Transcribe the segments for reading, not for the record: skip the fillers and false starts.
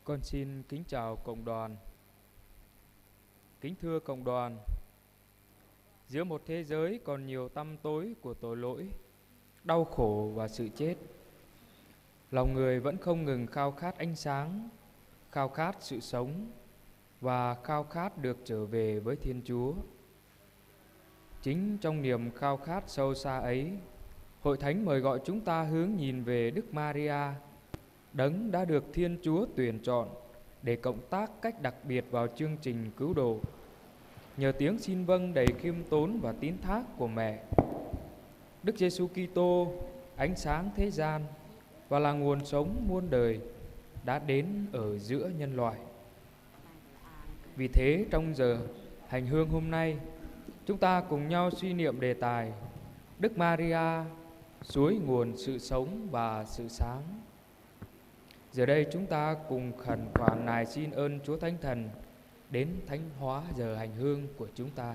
Con xin kính chào cộng đoàn. Kính thưa cộng đoàn, giữa một thế giới còn nhiều tăm tối của tội lỗi, đau khổ và sự chết, lòng người vẫn không ngừng khao khát ánh sáng, khao khát sự sống và khao khát được trở về với Thiên Chúa. Chính trong niềm khao khát sâu xa ấy, Hội Thánh mời gọi chúng ta hướng nhìn về Đức Maria, Đấng đã được Thiên Chúa tuyển chọn để cộng tác cách đặc biệt vào chương trình cứu độ. Nhờ tiếng xin vâng đầy khiêm tốn và tín thác của mẹ, Đức Giêsu Kitô, ánh sáng thế gian và là nguồn sống muôn đời, đã đến ở giữa nhân loại. Vì thế trong giờ hành hương hôm nay, chúng ta cùng nhau suy niệm đề tài Đức Maria, suối nguồn sự sống và sự sáng. Giờ đây chúng ta cùng khẩn khoản nài xin ơn Chúa Thánh Thần đến thánh hóa giờ hành hương của chúng ta.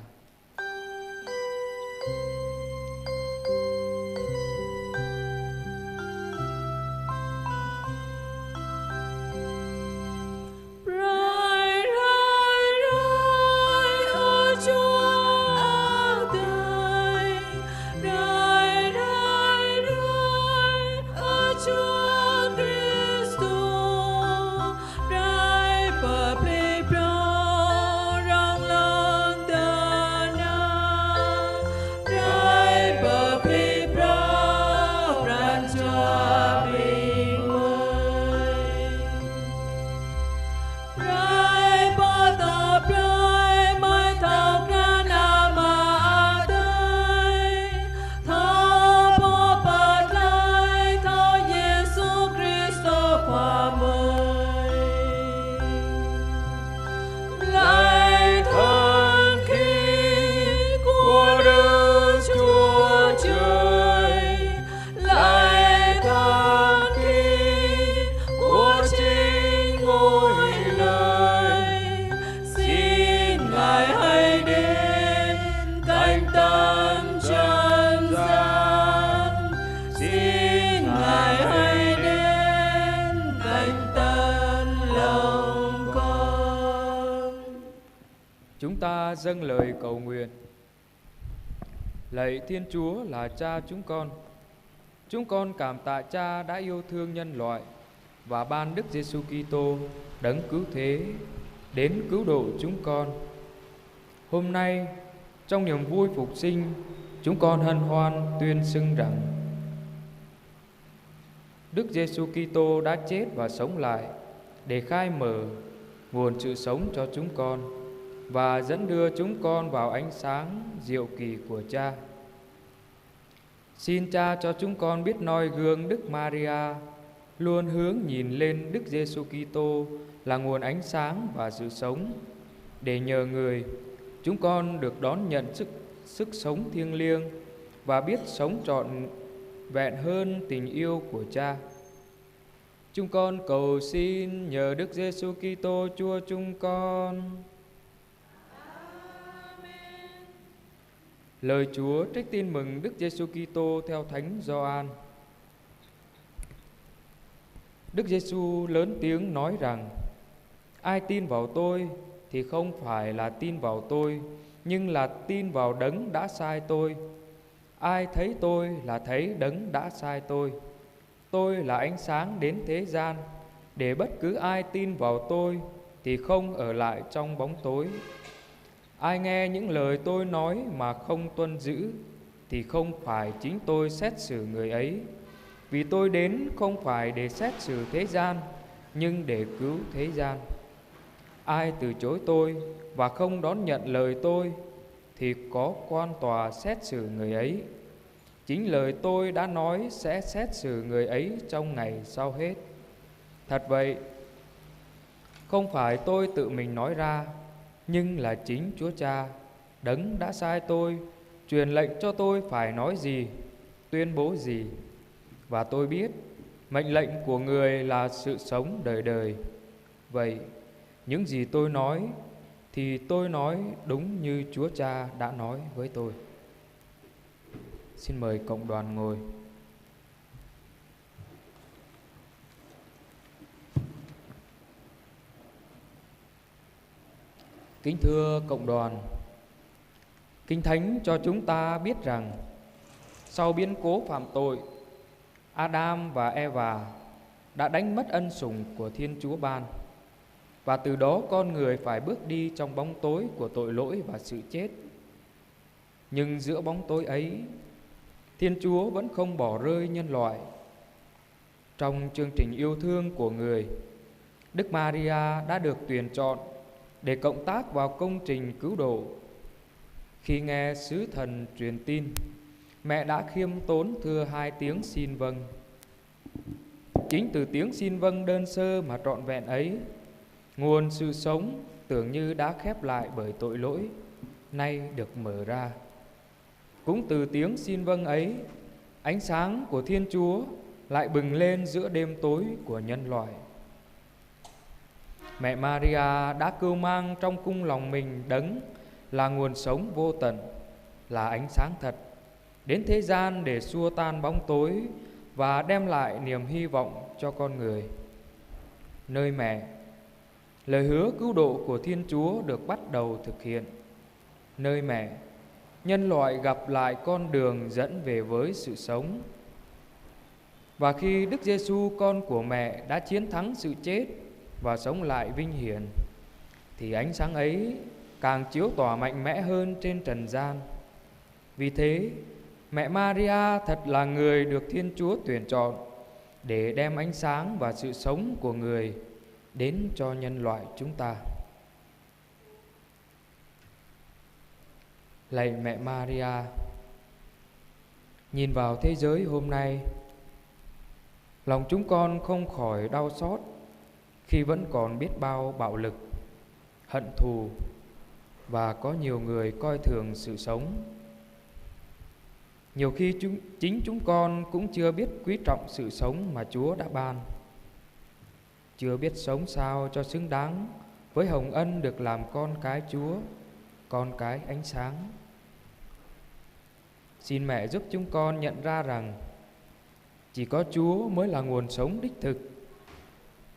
Chúng ta dâng lời cầu nguyện. Lạy Thiên Chúa là Cha chúng con cảm tạ Cha đã yêu thương nhân loại và ban Đức Giêsu Kitô, Đấng cứu thế, đến cứu độ chúng con. Hôm nay, trong niềm vui phục sinh, chúng con hân hoan tuyên xưng rằng Đức Giêsu Kitô đã chết và sống lại để khai mở nguồn sự sống cho chúng con và dẫn đưa chúng con vào ánh sáng diệu kỳ của Cha. Xin Cha cho chúng con biết noi gương Đức Maria, luôn hướng nhìn lên Đức Giêsu Kitô là nguồn ánh sáng và sự sống, để nhờ Người, chúng con được đón nhận sức sống thiêng liêng và biết sống trọn vẹn hơn tình yêu của Cha. Chúng con cầu xin nhờ Đức Giêsu Kitô Chúa chúng con. Lời Chúa trích tin mừng Đức Giêsu Kitô theo Thánh Gioan. Đức Giêsu lớn tiếng nói rằng: ai tin vào tôi thì không phải là tin vào tôi, nhưng là tin vào Đấng đã sai tôi. Ai thấy tôi là thấy Đấng đã sai tôi. Tôi là ánh sáng đến thế gian, để bất cứ ai tin vào tôi thì không ở lại trong bóng tối. Ai nghe những lời tôi nói mà không tuân giữ thì không phải chính tôi xét xử người ấy, vì tôi đến không phải để xét xử thế gian, nhưng để cứu thế gian. Ai từ chối tôi và không đón nhận lời tôi thì có quan tòa xét xử người ấy. Chính lời tôi đã nói sẽ xét xử người ấy trong ngày sau hết. Thật vậy, không phải tôi tự mình nói ra, nhưng là chính Chúa Cha, Đấng đã sai tôi, truyền lệnh cho tôi phải nói gì, tuyên bố gì. Và tôi biết mệnh lệnh của Người là sự sống đời đời. Vậy, những gì tôi nói thì tôi nói đúng như Chúa Cha đã nói với tôi. Xin mời cộng đoàn ngồi. Kính thưa cộng đoàn, Kinh Thánh cho chúng ta biết rằng sau biến cố phạm tội, Adam và Eva đã đánh mất ân sủng của Thiên Chúa ban, và từ đó con người phải bước đi trong bóng tối của tội lỗi và sự chết. Nhưng giữa bóng tối ấy, Thiên Chúa vẫn không bỏ rơi nhân loại. Trong chương trình yêu thương của người, Đức Maria đã được tuyển chọn để cộng tác vào công trình cứu độ. Khi nghe sứ thần truyền tin, mẹ đã khiêm tốn thưa 2 tiếng xin vâng. Chính từ tiếng xin vâng đơn sơ mà trọn vẹn ấy, nguồn sự sống tưởng như đã khép lại bởi tội lỗi, nay được mở ra. Cũng từ tiếng xin vâng ấy, ánh sáng của Thiên Chúa lại bừng lên giữa đêm tối của nhân loại. Mẹ Maria đã cưu mang trong cung lòng mình Đấng là nguồn sống vô tận, là ánh sáng thật, đến thế gian để xua tan bóng tối và đem lại niềm hy vọng cho con người. Nơi mẹ, lời hứa cứu độ của Thiên Chúa được bắt đầu thực hiện. Nơi mẹ, nhân loại gặp lại con đường dẫn về với sự sống. Và khi Đức Giêsu con của mẹ đã chiến thắng sự chết và sống lại vinh hiển, thì ánh sáng ấy càng chiếu tỏa mạnh mẽ hơn trên trần gian. Vì thế, mẹ Maria thật là người được Thiên Chúa tuyển chọn để đem ánh sáng và sự sống của người đến cho nhân loại chúng ta. Lạy mẹ Maria, nhìn vào thế giới hôm nay, lòng chúng con không khỏi đau xót khi vẫn còn biết bao bạo lực, hận thù và có nhiều người coi thường sự sống. Nhiều khi chính chúng con cũng chưa biết quý trọng sự sống mà Chúa đã ban, chưa biết sống sao cho xứng đáng với hồng ân được làm con cái Chúa, con cái ánh sáng. Xin mẹ giúp chúng con nhận ra rằng chỉ có Chúa mới là nguồn sống đích thực,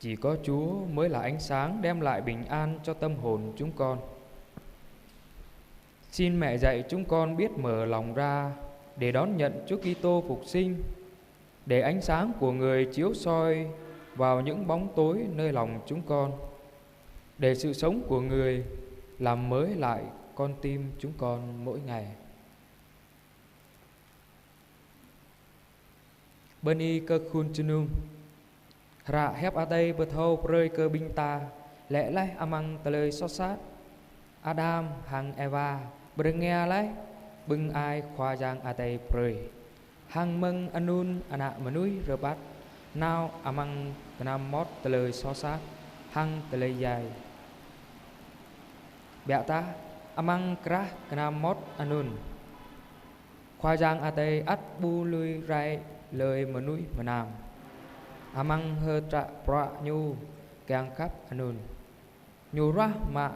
chỉ có Chúa mới là ánh sáng đem lại bình an cho tâm hồn chúng con. Xin mẹ dạy chúng con biết mở lòng ra để đón nhận Chúa Kitô phục sinh, để ánh sáng của người chiếu soi vào những bóng tối nơi lòng chúng con, để sự sống của người làm mới lại con tim chúng con mỗi ngày. Beni cơ khun chunum ra hép a đây bờ thâu rơi cơ binh ta lẽ lấy amang tơi xót sát Adam hằng Eva bờ nghe lấy bưng ai khoa giang a đây rơi hằng mừng anun ana manui rbat nào amang nam mót tơi xót sát hằng tơi dài bẹ ta amang kra nam mót anun khoa giang a đây ắt bu lui rai lời mà nuôi mà nam amang hơ tra pra nhu kang khắp anun nhu ra mà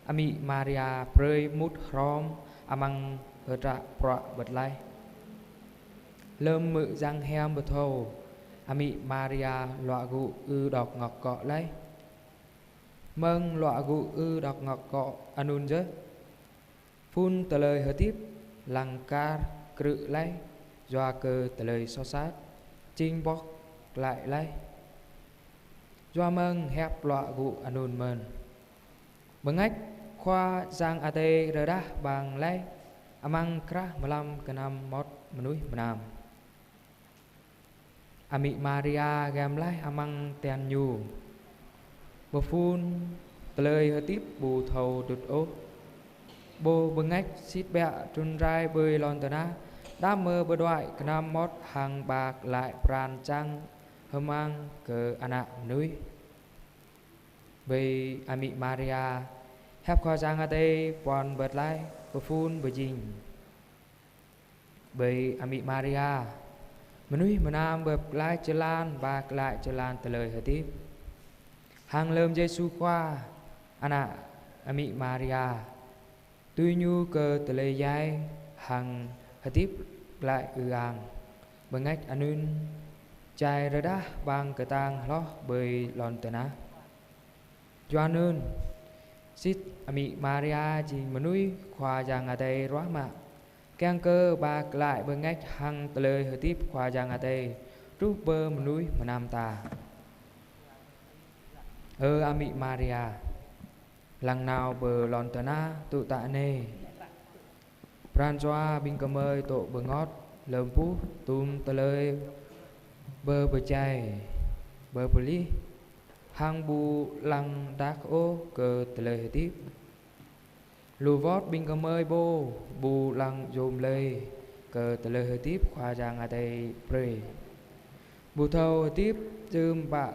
ami Maria prey mút khrom amang hơ tra pra bật lai lơm mự giang hem bật thâu ami Maria lọa gụ ư đọc ngọc cọ lấy mâng lọa gụ ư đọc ngọc cọ anun dơ phun tờ lời hơ tiếp lăng ca cự lấy doa cơ tờ lời so sát chinh bóc lại lấy doa mâng hẹp lọa gụ anun mơn bưng ách khoa giang ate rơ đá bằng lấy amang kra malam kenam mót menui menam ami Maria gam lấy amang ten nhu bờ phun tờ lời hơ tiếp bù thầu đụt ô bô bưng ách xít bẹ trun rai bơi lon tờ na đã mơ bơ đoại nam mót hàng bạc lại pran trăng hơ mang cờ ana núi về ami Maria hẹp khoa giang ate pon bật lại bờ phun bờ dinh về ami Maria menui menam bờ lại chơ lan bạc lại chơ lan tờ lời hờ tiếp hàng lơm Giêsu khoa ana ami Maria tuy nhu cờ tờ lời dài hàng hờ tiếp lại ang bằng ngách anun chai ra đá bang cờ tang lo bơi lon tờ ná doanun Sit Ami Maria chỉ mà nuôi khoa giang à tây róa mà keng cơ ba lại bơ ngách hăng lời hơi tiếp khoa giang à tây rút bơ mà nuôi mà nam ta Ami Maria lăng nào bờ lòn tờ na tụ tạ nê pran choa binh cầm ơi tổ bờ ngót lơm pú tum tờ lời bơ bờ chay bơ bờ lý hang bu lăng đác ô cơ tờ lời hơi tiếp lù vót binh cầm ơi bô bu lăng dùm lê cơ tờ lời hơi tiếp khoa giang à tây pre bù thâu hơi tiếp dơm bạ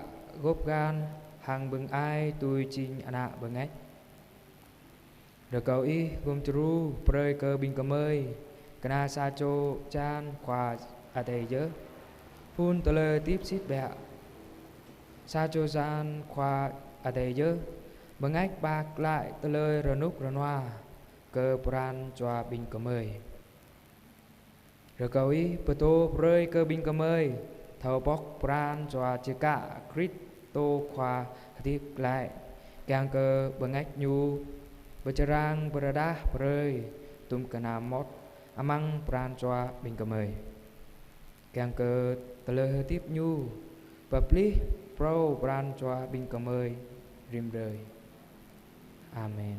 gốp gan hàng bừng ai tôi chinh ana bừng ếch được cầu ý gồm tru prơi cơ binh cầm ơi kana sa chô chan khoa à tây dớ phun tờ lời tiếp xít bẹ sa chô chan khoa à tây dớ bừng ếch bạc lại tờ lời rờ núc rờ noa cơ pran choa binh cầm ơi được cầu ý bờ tô prơi cơ binh cầm ơi thầu bóc pran choa chê cả crit tô khoa tiếp lại càng cơ bờ ngách nhu bờ charang bờ đá bơi tum kana mót amang pran choa bình cầm mời càng cơ tờ lơ tiếp nhu bờ pli pro pran choa bình cầm mời rim đời amen.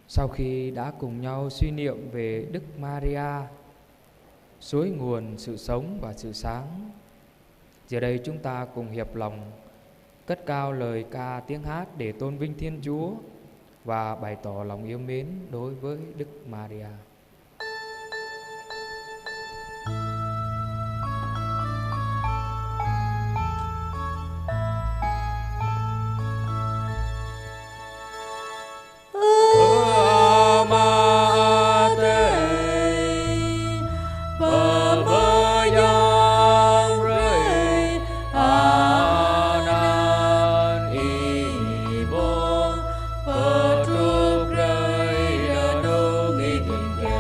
Sau khi đã cùng nhau suy niệm về Đức Maria, suối nguồn sự sống và sự sáng, giờ đây chúng ta cùng hiệp lòng cất cao lời ca tiếng hát để tôn vinh Thiên Chúa và bày tỏ lòng yêu mến đối với Đức Maria. Hãy subscribe cho kênh Ghiền Mì Gõ để không bỏ lỡ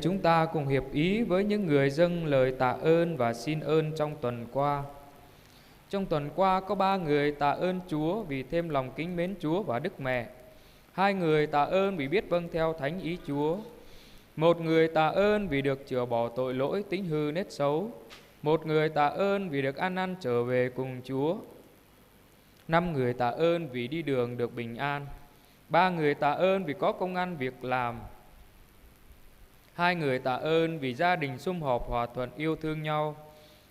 chúng ta cùng hiệp ý với những người dâng lời tạ ơn và xin ơn trong tuần qua. Trong tuần qua có 3 người tạ ơn Chúa vì thêm lòng kính mến Chúa và Đức Mẹ. 2 người tạ ơn vì biết vâng theo thánh ý Chúa. 1 người tạ ơn vì được chữa bỏ tội lỗi tính hư nết xấu. 1 người tạ ơn vì được ăn năn trở về cùng Chúa. 5 người tạ ơn vì đi đường được bình an. 3 người tạ ơn vì có công ăn việc làm. 2 người tạ ơn vì gia đình sum họp hòa thuận yêu thương nhau.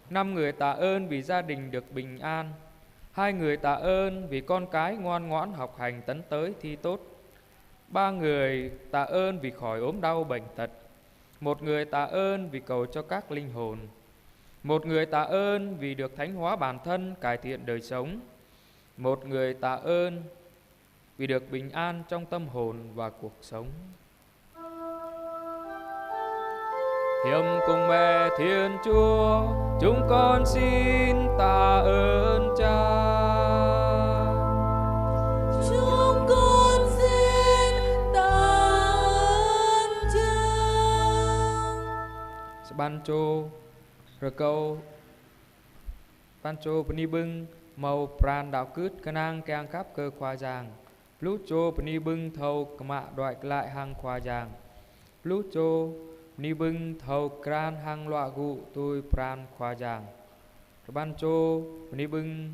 5 người tạ ơn vì gia đình được bình an. 2 người tạ ơn vì con cái ngoan ngoãn học hành tấn tới thi tốt. 3 người tạ ơn vì khỏi ốm đau bệnh tật. 1 người tạ ơn vì cầu cho các linh hồn. 1 người tạ ơn vì được thánh hóa bản thân, cải thiện đời sống. 1 người tạ ơn vì được bình an trong tâm hồn và cuộc sống. Hiệp cùng mẹ Thiên Chúa, chúng con xin tạ ơn Cha. Chúng con xin tạ ơn Cha. Bancho rồi câu Bancho bni bưng màu pran đạo cướt canang kang khắp cơ khoa giang. Lút chô bni bưng thâu mạ đoại lại hàng khoa giang. Lút chô ni bưng thâu kran hang loa gu tôi pran khoa giang. Ban chô ni bưng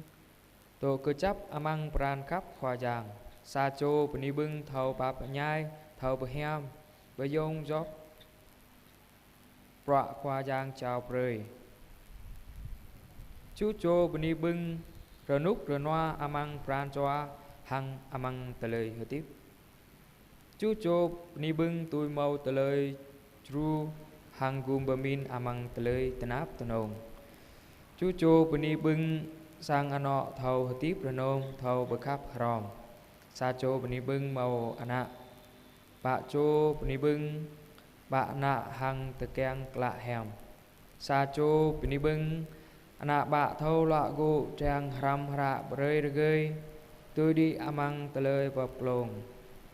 tổ cơ chấp amang pran khắp khoa giang. Sa chô ni bưng thâu bạp nhai thâu bờ hem bờ yong gióp bọa khoa giang chào prơi. Chú chô ni bưng rờ núc rờ noa amang pran choa hang amang tờ lời hợp tiếp. Chú chô ni bưng tôi mau tờ lời Tru hang gum bamin amang telei tenap tenong. Chú chô bni bưng sang ano thâu hợp tiếp renom thâu bờ khắp rom. Sa chô bni bưng màu ana. Bạ chô bni bưng bạ nạ hang tờ keng lạ hèm. Sa chô bni bưng ana bạ thâu lạ gô trang ram ra bơi rơi. Tôi đi amang telei bập lồng.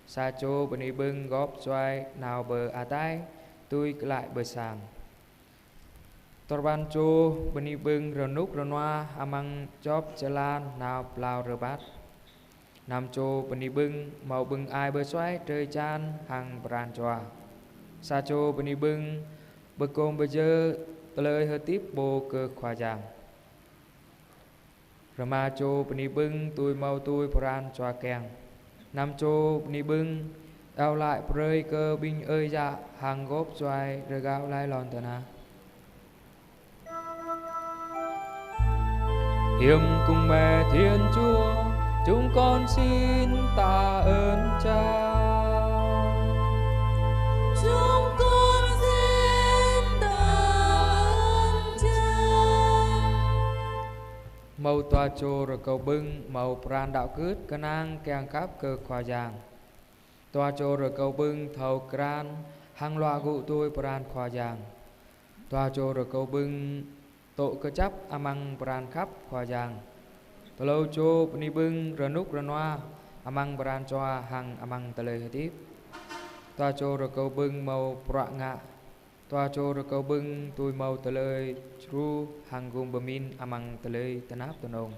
Sa chô bni bưng góp xoay nào bờ à tai. Tôi lại bờ sàng. Torban chô bni bưng rờ núc rờ noa amang chóp chê lan nào plau rờ bát. Nam chô bni bưng màu bưng ai bờ xoay trời chan hàng bran choa. Sa chô bni bưng bờ côm bờ dơ tờ lời hơi tiếp bồ cơ khoa giang. Rờ ma chô bni bưng tôi mau tôi bran choa keng. Nam chô bni bưng đào lại prơi cơ binh ơi dạ hàng góp xoay rồi gạo lai lòn tờ na. Hiệp cùng mẹ Thiên Chúa, chúng con xin tạ ơn Cha. Chúng con xin tạ ơn Cha. Màu tòa chô rồi cầu bưng màu pran đạo cướt cơ nang keng khắp cơ khoa giang. Tòa chô rồi cầu bưng thầu kran hang loa gụ tôi pran khoa giang. Tòa chô rồi cầu bưng tổ cơ chấp amang pran khắp khoa giang. Tòa lâu chô ni bưng rờ núc rờ noa amang pran choa hang amang tà lời hợp tiếp. Tòa chô rồi cầu bưng màu prạ ngạ. Tòa chô rồi cầu bưng tôi màu tà lời tru hang gum bamin amang tà lời tà náp tà nông.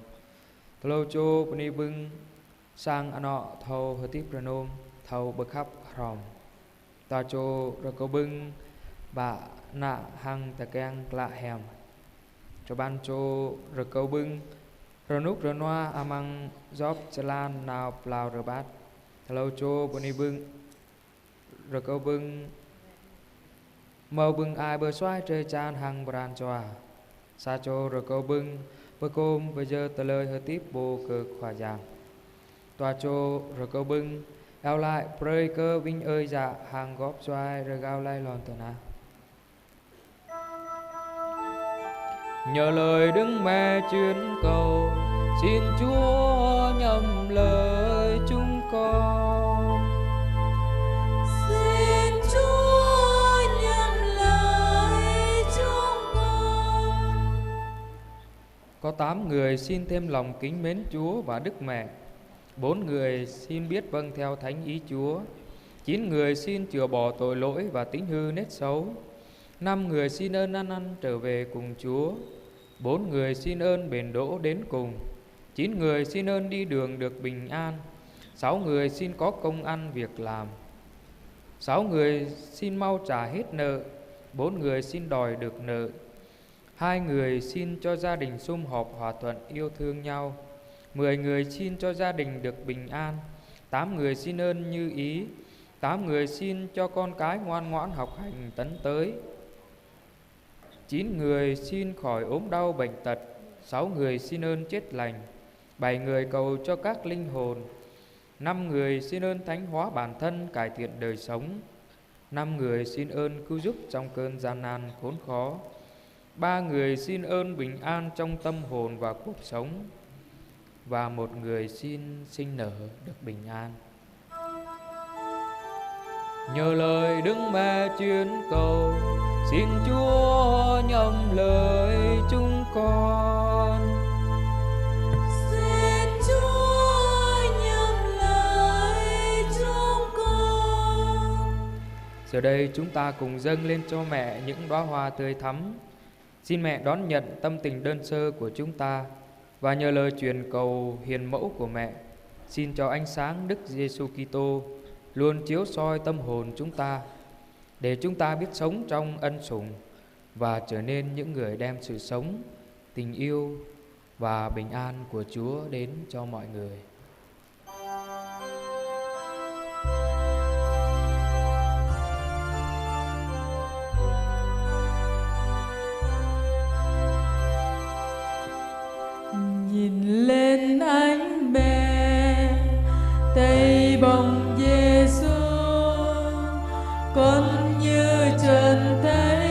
Tòa lâu chô ni bưng sang ano thầu hợp tiếp rờ nôm thâu bờ khắp rom. Tòa chô rồi cầu bưng bạ nạ hang tà keng lạ hèm. Cho ban chô rồi cầu bưng rồi núc rồi noa amang gióp chê lan nào plau rồi bát. Thà lâu chô bồ ni bưng rồi cầu bưng màu bưng ai bờ xoay trời chan hang bran choa. Sa chô rồi cầu bưng bờ côm bờ dơ tờ lời hơi tiếp bồ cơ khoa giang. Tòa chô rồi cầu bưng đào lại prơi cơ vinh ơi dạ hàng góp xoay rồi gạo lai lòn tờ na. Nhờ lời Đức Mẹ chuyên cầu, xin Chúa nhậm lời chúng con. Xin Chúa nhậm lời chúng con. Có 8 người xin thêm lòng kính mến Chúa và Đức Mẹ. 4 người xin biết vâng theo thánh ý Chúa. 9 người xin chữa bỏ tội lỗi và tính hư nết xấu. 5 người xin ơn ăn năn trở về cùng Chúa. 4 người xin ơn bền đỗ đến cùng. 9 người xin ơn đi đường được bình an. 6 người xin có công ăn việc làm. 6 người xin mau trả hết nợ. 4 người xin đòi được nợ. 2 người xin cho gia đình sum họp hòa thuận yêu thương nhau. 10 người xin cho gia đình được bình an. 8 người xin ơn như ý. 8 người xin cho con cái ngoan ngoãn học hành tấn tới. 9 người xin khỏi ốm đau bệnh tật. 6 người xin ơn chết lành. 7 người cầu cho các linh hồn. 5 người xin ơn thánh hóa bản thân, cải thiện đời sống. 5 người xin ơn cứu giúp trong cơn gian nan khốn khó. 3 người xin ơn bình an trong tâm hồn và cuộc sống. Và 1 người xin sinh nở được bình an. Nhờ lời Đức Mẹ chuyên cầu, xin Chúa nhậm lời chúng con. Xin Chúa nhậm lời chúng con. Giờ đây chúng ta cùng dâng lên cho mẹ những đóa hoa tươi thắm. Xin mẹ đón nhận tâm tình đơn sơ của chúng ta và nhờ lời truyền cầu hiền mẫu của mẹ, xin cho ánh sáng Đức Giêsu Kitô luôn chiếu soi tâm hồn chúng ta, để chúng ta biết sống trong ân sủng và trở nên những người đem sự sống, tình yêu và bình an của Chúa đến cho mọi người. Nhìn lên ánh mẹ tay bồng Giêsu, con như trần thấy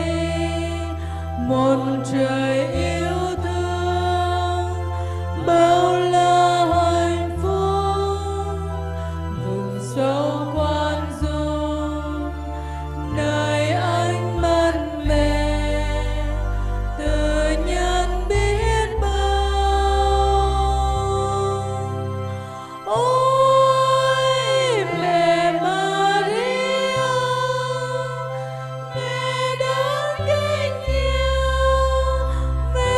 một trời yêu thương, bao la hạnh phúc, vùng sâu khoan dung, nơi ánh mắt mẹ tự nhân biết bao. Ôi mẹ Maria, mẹ đáng kính yêu, mẹ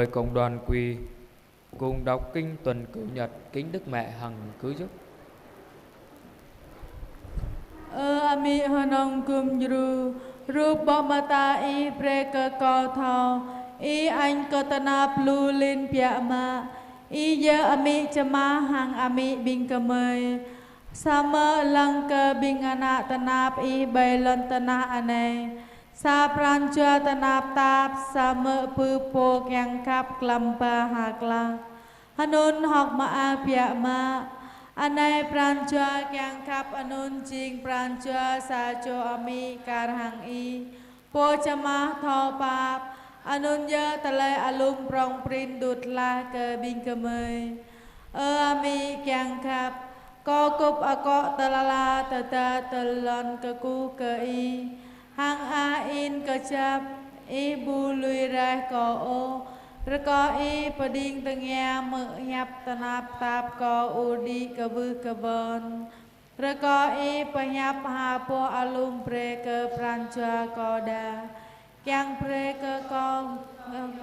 Mời cộng đoàn quỳ cùng đọc kinh tuần cửu nhật kính Đức Mẹ Hằng Cứu Giúp. Ami hanong kum jru rup mata i preka ko thao i anh ko tana plu lin pia ma i ye ami chama hang ami bing kamay sama lang ka bing anak tanap i bailon tanah ane sa prancha tanap tap sama pu po kyang kap klampa hakla hanun hok ma a pia ma Anai prancha kyang kap anun jing prancha sa cho ami karhang i po chama tho pap anun ya talai alum prong prin dut la ke bing kemei ami kyang kap ko kup ako talala tata telon ke ku ke i hang a in ke chap i bu lui rai ko o rồi có y bà điên từng nhà mự nhập tà nạp tạp có u đi cơ vư cơ vơn rồi có y bà nhập hà po alum pre cơ prancha có đà kyang pre cơ con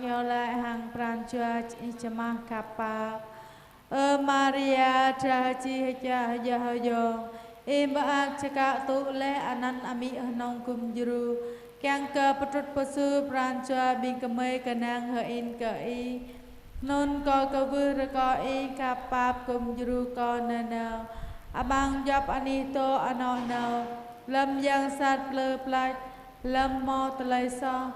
nhờ lại hàng prancha y chama kappa Maria cha chi cha ya yo im ba chaka tu le anan ami nong kum juru Kyang cơ patrut pasu prancha bing kamay kanang hain ka i non ko ka vư ko i kapap kum juru ko na na abang jap anito ano na lam yang sat le plai lam mo talai so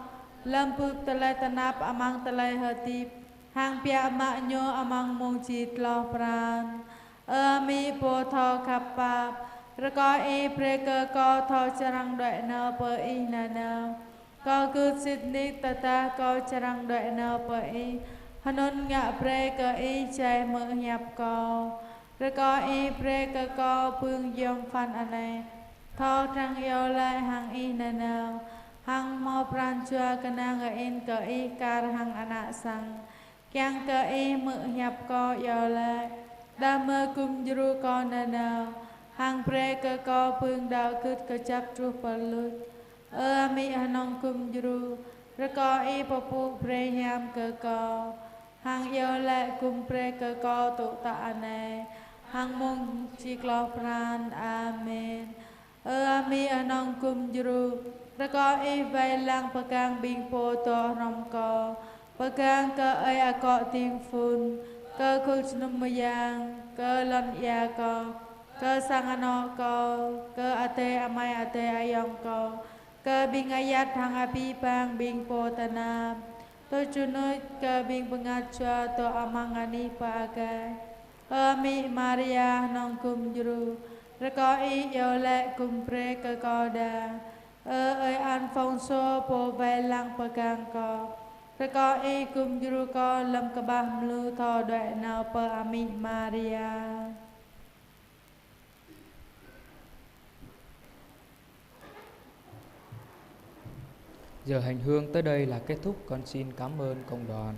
lam pup talai tanap amang talai hatip hang pia ma nyo amang mong chit lo pran ami po tho kapap rồi có y pre cơ co thọ charang đợi nơ pơ y nà nơ co cư xịt ni ta ta co charang đợi nơ pơ y hanun ngạ pre cơ y chạy mơ nhập co rồi có y pre cơ co phương dông phan anay thọ trăng yêu lại hàng y nà nơ hang mo prancha kanang ở in cơ y kar hang ana sang kyang cơ y mơ nhập co yêu lại đa mơ cung juru co nà nơ Hang pre cơ co phương đạo cứt cơ chấp tru pa lut ami hanong kum juru rồi có y pa pu pre nham cơ co hang yêu lại kum pre cơ co tụ tạ ane hang mong chi klo pran amen ami hanong kum juru rồi có y vai lang pa kang bing po to rom co pa kang cơ ai a co tim phun cơ khul chnum yang cơ lon ya co cơ sang ano ko cơ ate amai ate ayong ko cơ bing ayat hang api pang bing po tanam to chunoi cơ bing pengat chua to amangani pa agai ami Maria nong kum juru rồi có y yêu lệ kum pre cơ co đà ơi Alfonso po vai lang pa kang ko rồi có y kum juru ko lam ka bah mlu tho đợi nào pa ami Maria Giờ hành hương tới đây là kết thúc, con xin cảm ơn cộng đoàn.